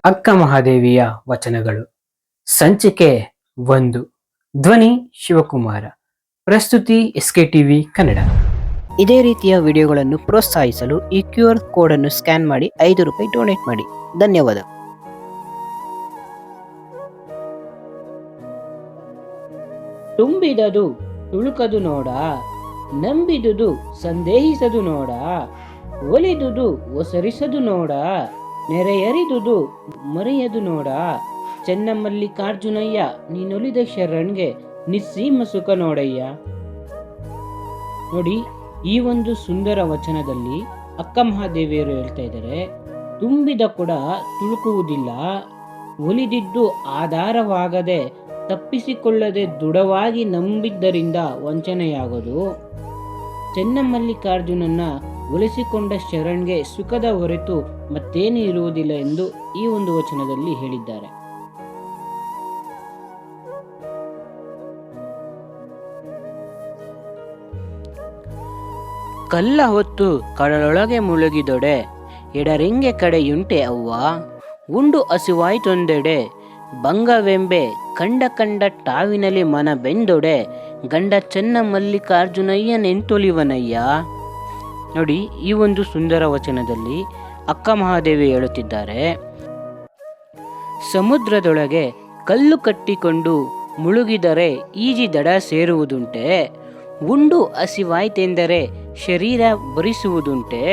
ಅಕ್ಕ ಮಹಾದೇವಿಯ ವಚನಗಳು ಸಂಚಿಕೆ 1 ಧ್ವನಿ ಶಿವಕುಮಾರ ಪ್ರಸ್ತುತಿ SKTV ಕನ್ನಡ. ಇದೇ ರೀತಿಯ ವಿಡಿಯೋಗಳನ್ನು ಪ್ರೋತ್ಸಾಹಿಸಲು ಈ QR ಕೋಡ್ ಅನ್ನು ಸ್ಕ್ಯಾನ್ ಮಾಡಿ ₹5 ಡೊನೇಟ್ ಮಾಡಿ. ಧನ್ಯವಾದ. ತುಂಬಿದದು ತುಳುಕದು ನೋಡ, ನಂಬಿದುದು ಸಂದೇಹಿಸದು ನೋಡ, ಒಲಿದುದು ಒಸರಿಸದು ನೋಡ, ನೆರೆಯರಿದುದು ಮರೆಯದು ನೋಡ. ಚೆನ್ನಮಲ್ಲಿಕಾರ್ಜುನಯ್ಯ ನೀನೊಲಿದ ಶರಣ್ಗೆ ನಿಸ್ಸೀಮ ಸುಖ ನೋಡಯ್ಯ. ನೋಡಿ, ಈ ಒಂದು ಸುಂದರ ವಚನದಲ್ಲಿ ಅಕ್ಕ ಮಹಾದೇವಿಯರು ಹೇಳ್ತಾ ಇದ್ದಾರೆ, ತುಂಬಿದ ಕೊಡ ತುಳುಕುವುದಿಲ್ಲ, ಒಲಿದಿದ್ದು ಆಧಾರವಾಗದೆ ತಪ್ಪಿಸಿಕೊಳ್ಳದೆ ದೃಢವಾಗಿ ನಂಬಿದ್ದರಿಂದ ವಂಚನೆಯಾಗೋದು. ಚೆನ್ನಮಲ್ಲಿಕಾರ್ಜುನನ್ನ ಒಲಿಸಿಕೊಂಡ ಶರಣ್ಗೆ ಸುಖದ ಹೊರತು ಮತ್ತೇನೂ ಇರುವುದಿಲ್ಲ ಎಂದು ಈ ಒಂದು ವಚನದಲ್ಲಿ ಹೇಳಿದ್ದಾರೆ. ಕಲ್ಲ ಹೊತ್ತು ಕಡಲೊಳಗೆ ಮುಳುಗಿದೊಡೆ, ಎಡರಿಂಗೆ ಕಡೆಯುಂಟೆ ಅವ್ವ, ಉಂಡು ಹಸಿವಾಯ್ತೊಂದೆಡೆ, ಭಂಗವೆಂಬೆ ಕಂಡ ಟಾವಿನಲ್ಲಿ ಮನ ಬೆಂದೊಡೆ, ಗಂಡ ಚೆನ್ನಮಲ್ಲಿಕಾರ್ಜುನಯ್ಯನೆಂತೊಲಿವನಯ್ಯ. ನೋಡಿ, ಈ ಒಂದು ಸುಂದರ ವಚನದಲ್ಲಿ ಅಕ್ಕ ಮಹಾದೇವಿ ಹೇಳುತ್ತಿದ್ದಾರೆ, ಸಮುದ್ರದೊಳಗೆ ಕಲ್ಲು ಕಟ್ಟಿಕೊಂಡು ಮುಳುಗಿದರೆ ಈಜಿ ದಡ ಸೇರುವುದುಂಟೆ, ಉಂಡು ಹಸಿವಾಯ್ತೆಂದರೆ ಶರೀರ ಭರಿಸುವುದುಂಟೆ,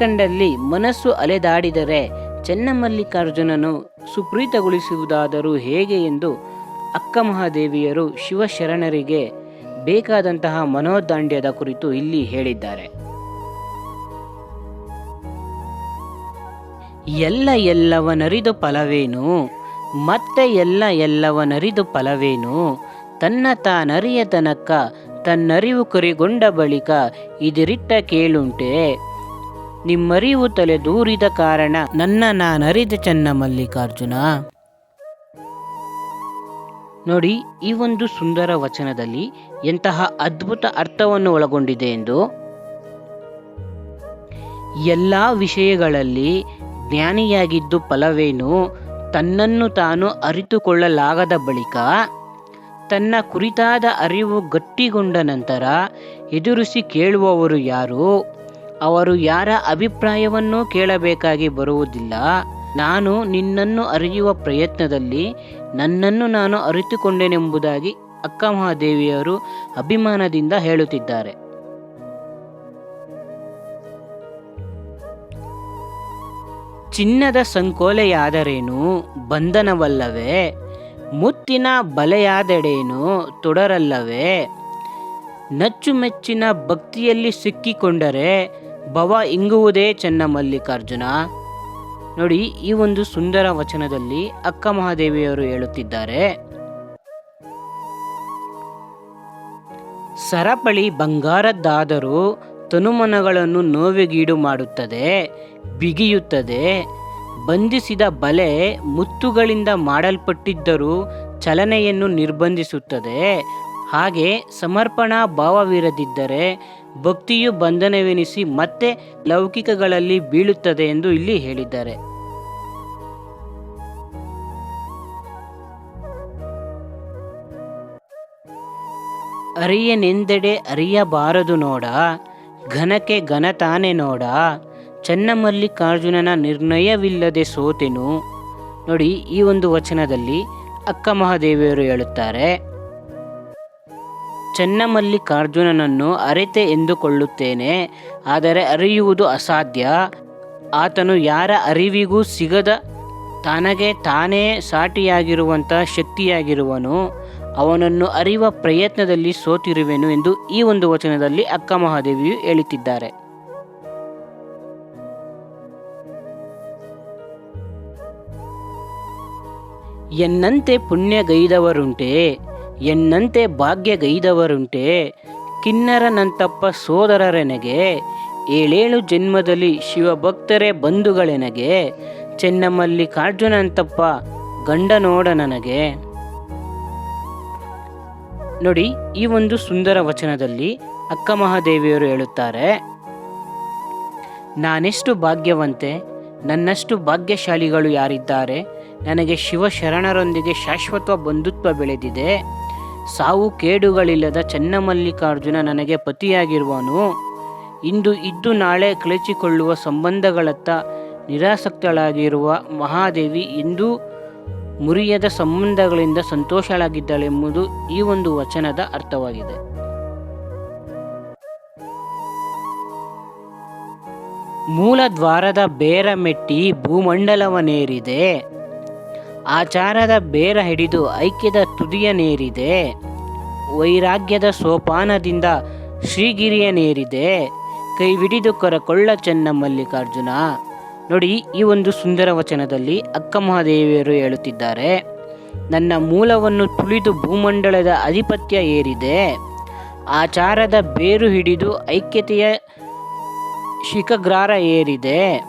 ಕಂಡಲ್ಲಿ ಮನಸ್ಸು ಅಲೆದಾಡಿದರೆ ಚೆನ್ನಮಲ್ಲಿಕಾರ್ಜುನನು ಸುಪ್ರೀತಗೊಳಿಸುವುದಾದರೂ ಹೇಗೆ ಎಂದು ಅಕ್ಕ ಮಹಾದೇವಿಯರು ಶಿವಶರಣರಿಗೆ ಬೇಕಾದಂತಹ ಮನೋದಾಂಡ್ಯದ ಕುರಿತು ಇಲ್ಲಿ ಹೇಳಿದ್ದಾರೆ. ಎಲ್ಲವನರಿದು ಫಲವೇನು, ಮತ್ತೆ ಎಲ್ಲವನರಿದು ಫಲವೇನು, ತನ್ನ ತಾನರಿಯ ತನಕ ತನ್ನರಿವು ಕರಿಗೊಂಡ ಬಳಿಕ ಇದಿರಿಟ್ಟ ಕೇಳುಂಟೆ, ನಿಮ್ಮರಿವು ತಲೆ ದೂರಿದ ಕಾರಣ ನನ್ನ ನಾನರಿದ ಚೆನ್ನಮಲ್ಲಿಕಾರ್ಜುನ. ನೋಡಿ, ಈ ಒಂದು ಸುಂದರ ವಚನದಲ್ಲಿ ಎಂತಹ ಅದ್ಭುತ ಅರ್ಥವನ್ನು ಒಳಗೊಂಡಿದೆ ಎಂದು. ಎಲ್ಲ ವಿಷಯಗಳಲ್ಲಿ ಜ್ಞಾನಿಯಾಗಿದ್ದು ಫಲವೇನು, ತನ್ನನ್ನು ತಾನು ಅರಿತುಕೊಳ್ಳಲಾಗದ ಬಳಿಕ ತನ್ನ ಕುರಿತಾದ ಅರಿವು ಗಟ್ಟಿಗೊಂಡ ನಂತರ ಎದುರಿಸಿ ಕೇಳುವವರು ಯಾರು, ಅವರು ಯಾರ ಅಭಿಪ್ರಾಯವನ್ನೂ ಕೇಳಬೇಕಾಗಿ ಬರುವುದಿಲ್ಲ. ನಾನು ನಿನ್ನನ್ನು ಅರಿಯುವ ಪ್ರಯತ್ನದಲ್ಲಿ ನನ್ನನ್ನು ನಾನು ಅರಿತುಕೊಂಡೆನೆಂಬುದಾಗಿ ಅಕ್ಕ ಮಹಾದೇವಿಯರು ಅಭಿಮಾನದಿಂದ ಹೇಳುತ್ತಿದ್ದಾರೆ. ಚಿನ್ನದ ಸಂಕೋಲೆಯಾದರೇನು ಬಂಧನವಲ್ಲವೇ, ಮುತ್ತಿನ ಬಲೆಯಾದಡೇನು ತೊಡರಲ್ಲವೇ, ನಚ್ಚುಮೆಚ್ಚಿನ ಭಕ್ತಿಯಲ್ಲಿ ಸಿಕ್ಕಿಕೊಂಡರೆ ಭವ ಇಂಗುವುದೇ ಚೆನ್ನಮಲ್ಲಿಕಾರ್ಜುನ. ನೋಡಿ, ಈ ಒಂದು ಸುಂದರ ವಚನದಲ್ಲಿ ಅಕ್ಕ ಮಹಾದೇವಿಯವರು ಹೇಳುತ್ತಿದ್ದಾರೆ, ಸರಪಳಿ ಬಂಗಾರದ್ದಾದರೂ ತನುಮನಗಳನ್ನು ನೋವಿಗೀಡು ಮಾಡುತ್ತದೆ, ಬಿಗಿಯುತ್ತದೆ. ಬಂಧಿಸಿದ ಬಲೆ ಮುತ್ತುಗಳಿಂದ ಮಾಡಲ್ಪಟ್ಟಿದ್ದರೂ ಚಲನೆಯನ್ನು ನಿರ್ಬಂಧಿಸುತ್ತದೆ. ಹಾಗೆ ಸಮರ್ಪಣಾ ಭಾವವಿರದಿದ್ದರೆ ಭಕ್ತಿಯು ಬಂಧನವೆನಿಸಿ ಮತ್ತೆ ಲೌಕಿಕಗಳಲ್ಲಿ ಬೀಳುತ್ತದೆ ಎಂದು ಇಲ್ಲಿ ಹೇಳಿದ್ದಾರೆ. ಅರಿಯನೆಂದೆಡೆ ಅರಿಯಬಾರದು ನೋಡ, ಘನಕ್ಕೆ ಘನತಾನೆ ನೋಡ, ಚೆನ್ನಮಲ್ಲಿಕಾರ್ಜುನನ ನಿರ್ಣಯವಿಲ್ಲದೆ ಸೋತೆನು. ನೋಡಿ, ಈ ಒಂದು ವಚನದಲ್ಲಿ ಅಕ್ಕ ಮಹಾದೇವಿಯರು ಹೇಳುತ್ತಾರೆ, ಚೆನ್ನಮಲ್ಲಿಕಾರ್ಜುನನನ್ನು ಅರಿತೆ ಎಂದುಕೊಳ್ಳುತ್ತೇನೆ, ಆದರೆ ಅರಿಯುವುದು ಅಸಾಧ್ಯ. ಆತನು ಯಾರ ಅರಿವಿಗೂ ಸಿಗದ ತನಗೆ ತಾನೇ ಸಾಟಿಯಾಗಿರುವಂಥ ಶಕ್ತಿಯಾಗಿರುವನು. ಅವನನ್ನು ಅರಿಯುವ ಪ್ರಯತ್ನದಲ್ಲಿ ಸೋತಿರುವೆನು ಎಂದು ಈ ಒಂದು ವಚನದಲ್ಲಿ ಅಕ್ಕ ಮಹಾದೇವಿಯು ಹೇಳುತ್ತಿದ್ದಾರೆ. ಎನ್ನಂತೆ ಪುಣ್ಯಗೈದವರುಂಟೆ, ಎನ್ನಂತೆ ಭಾಗ್ಯಗೈದವರುಂಟೆ, ಕಿನ್ನರನಂತಪ್ಪ ಸೋದರರೆನಗೆ, ಏಳೇಳು ಜನ್ಮದಲ್ಲಿ ಶಿವಭಕ್ತರೇ ಬಂಧುಗಳೆನಗೆ, ಚೆನ್ನಮಲ್ಲಿಕಾರ್ಜುನಂತಪ್ಪ ಗಂಡ ನೋಡ ನನಗೆ. ನೋಡಿ, ಈ ಒಂದು ಸುಂದರ ವಚನದಲ್ಲಿ ಅಕ್ಕ ಮಹಾದೇವಿಯವರು ಹೇಳುತ್ತಾರೆ, ನಾನೆಷ್ಟು ಭಾಗ್ಯವಂತೆ, ನನ್ನಷ್ಟು ಭಾಗ್ಯಶಾಲಿಗಳು ಯಾರಿದ್ದಾರೆ? ನನಗೆ ಶಿವಶರಣರೊಂದಿಗೆ ಶಾಶ್ವತ ಬಂಧುತ್ವ ಬೆಳೆದಿದೆ. ಸಾವು ಕೇಡುಗಳಿಲ್ಲದ ಚನ್ನಮಲ್ಲಿಕಾರ್ಜುನ ನನಗೆ ಪತಿಯಾಗಿರುವನು. ಇಂದು ಇದ್ದು ನಾಳೆ ಕಳಚಿಕೊಳ್ಳುವ ಸಂಬಂಧಗಳತ್ತ ನಿರಾಸಕ್ತಳಾಗಿರುವ ಮಹಾದೇವಿ ಎಂದೂ ಮುರಿಯದ ಸಂಬಂಧಗಳಿಂದ ಸಂತೋಷಳಾಗಿದ್ದಾಳೆಂಬುದು ಈ ಒಂದು ವಚನದ ಅರ್ಥವಾಗಿದೆ. ಮೂಲ ದ್ವಾರದ ಬೇರ ಮೆಟ್ಟಿ ಭೂಮಂಡಲವನೇರಿದೆ. ಆಚಾರದ ಬೇರ ಹಿಡಿದು ಐಕ್ಯದ ತುದಿಯನೇರಿದೆ. ವೈರಾಗ್ಯದ ಸೋಪಾನದಿಂದ ಶ್ರೀಗಿರಿಯನೇರಿದೆ. ಕೈವಿಡಿದು ಕರಕೊಳ್ಳ ಚನ್ನಮಲ್ಲಿಕಾರ್ಜುನ. ನೋಡಿ, ಈ ಒಂದು ಸುಂದರ ವಚನದಲ್ಲಿ ಅಕ್ಕ ಮಹಾದೇವಿಯರು ಹೇಳುತ್ತಿದ್ದಾರೆ, ನನ್ನ ಮೂಲವನ್ನು ತುಳಿದು ಭೂಮಂಡಲದ ಅಧಿಪತ್ಯ ಏರಿದೆ. ಆಚಾರದ ಬೇರು ಹಿಡಿದು ಐಕ್ಯತೆಯ ಶಿಖಗ್ರಾರ ಏರಿದೆ.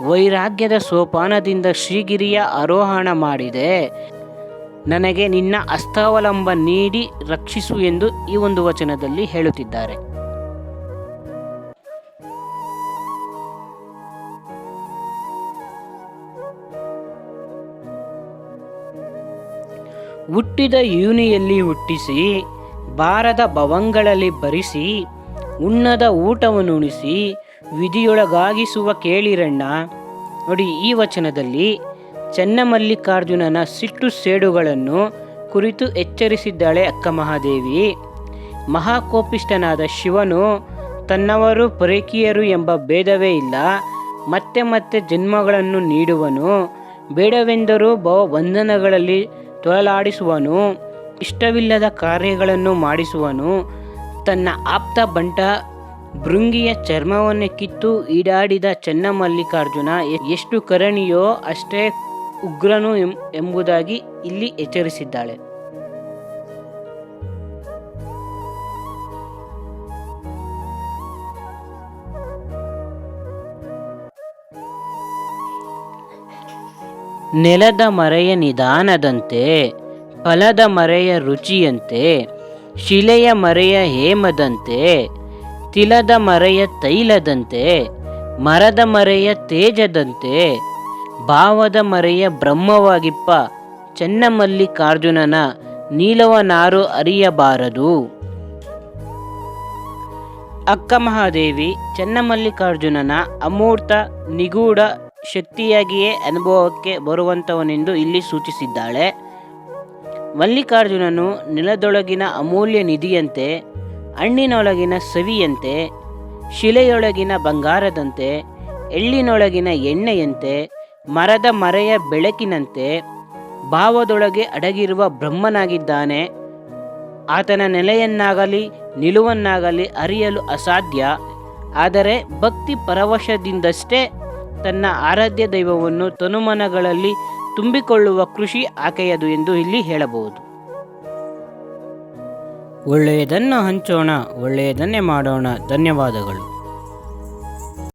ವೈರಾಗ್ಯದ ಸೋಪಾನದಿಂದ ಶ್ರೀಗಿರಿಯ ಆರೋಹಣ ಮಾಡಿದೆ. ನನಗೆ ನಿನ್ನ ಹಸ್ತಾವಲಂಬ ನೀಡಿ ರಕ್ಷಿಸು ಎಂದು ಈ ಒಂದು ವಚನದಲ್ಲಿ ಹೇಳುತ್ತಿದ್ದಾರೆ. ಹುಟ್ಟಿದ ಯೂನಿಯಲ್ಲಿ ಹುಟ್ಟಿಸಿ, ಬಾರದ ಭವಂಗಳಲ್ಲಿ ಭರಿಸಿ, ಉಣ್ಣದ ಊಟವನ್ನುಣಿಸಿ, ವಿಧಿಯೊಳಗಾಗಿಸುವ ಕೇಳಿರಣ್ಣ. ನೋಡಿ, ಈ ವಚನದಲ್ಲಿ ಚನ್ನಮಲ್ಲಿಕಾರ್ಜುನನ ಸಿಟ್ಟು ಸೇಡುಗಳನ್ನು ಕುರಿತು ಎಚ್ಚರಿಸಿದ್ದಾಳೆ ಅಕ್ಕ ಮಹಾದೇವಿ. ಮಹಾಕೋಪಿಷ್ಠನಾದ ಶಿವನು ತನ್ನವರು ಪರೇಕಿಯರು ಎಂಬ ಭೇದವೇ ಇಲ್ಲ. ಮತ್ತೆ ಮತ್ತೆ ಜನ್ಮಗಳನ್ನು ನೀಡುವನು. ಬೇಡವೆಂದರೂ ಭವಬಂಧನಗಳಲ್ಲಿ ತೊಳಲಾಡಿಸುವನು. ಇಷ್ಟವಿಲ್ಲದ ಕಾರ್ಯಗಳನ್ನು ಮಾಡಿಸುವನು. ತನ್ನ ಆಪ್ತ ಬಂಟ ಭೃಂಗಿಯ ಚರ್ಮವನ್ನೇ ಕಿತ್ತು ಈಡಾಡಿದ ಚನ್ನಮಲ್ಲಿಕಾರ್ಜುನ ಎಷ್ಟು ಕರುಣಿಯೋ ಅಷ್ಟೇ ಉಗ್ರನು ಎಂಬುದಾಗಿ ಇಲ್ಲಿ ಎಚ್ಚರಿಸಿದ್ದಾಳೆ. ನೆಲದ ಮರೆಯ ನಿಧಾನದಂತೆ, ಫಲದ ಮರೆಯ ರುಚಿಯಂತೆ, ಶಿಲೆಯ ಮರೆಯ ಹೇಮದಂತೆ, ತಿಲದ ಮರೆಯ ತೈಲದಂತೆ, ಮರದ ಮರೆಯ ತೇಜದಂತೆ, ಭಾವದ ಮರೆಯ ಬ್ರಹ್ಮವಾಗಿಪ್ಪ ಚನ್ನಮಲ್ಲಿಕಾರ್ಜುನನ ನೀಲವನಾರು ಅರಿಯಬಾರದು. ಅಕ್ಕ ಮಹಾದೇವಿ ಚನ್ನಮಲ್ಲಿಕಾರ್ಜುನನ ಅಮೂರ್ತ ನಿಗೂಢ ಶಕ್ತಿಯಾಗಿಯೇ ಅನುಭವಕ್ಕೆ ಬರುವಂಥವನೆಂದು ಇಲ್ಲಿ ಸೂಚಿಸಿದ್ದಾಳೆ. ಮಲ್ಲಿಕಾರ್ಜುನನು ನೆಲದೊಳಗಿನ ಅಮೂಲ್ಯ ನಿಧಿಯಂತೆ, ಹಣ್ಣಿನೊಳಗಿನ ಸವಿಯಂತೆ, ಶಿಲೆಯೊಳಗಿನ ಬಂಗಾರದಂತೆ, ಎಳ್ಳಿನೊಳಗಿನ ಎಣ್ಣೆಯಂತೆ, ಮರದ ಮರೆಯ ಬೆಳಕಿನಂತೆ, ಭಾವದೊಳಗೆ ಅಡಗಿರುವ ಬ್ರಹ್ಮನಾಗಿದ್ದಾನೆ. ಆತನ ನೆಲೆಯನ್ನಾಗಲಿ ನಿಲುವನ್ನಾಗಲಿ ಅರಿಯಲು ಅಸಾಧ್ಯ. ಆದರೆ ಭಕ್ತಿ ಪರವಶದಿಂದಷ್ಟೇ ತನ್ನ ಆರಾಧ್ಯ ದೈವವನ್ನು ತನುಮನಗಳಲ್ಲಿ ತುಂಬಿಕೊಳ್ಳುವ ಕೃಷಿ ಆಕೆಯದು ಎಂದು ಇಲ್ಲಿ ಹೇಳಬಹುದು. ಒಳ್ಳೆಯದನ್ನು ಹಂಚೋಣ, ಒಳ್ಳೆಯದನ್ನೇ ಮಾಡೋಣ. ಧನ್ಯವಾದಗಳು.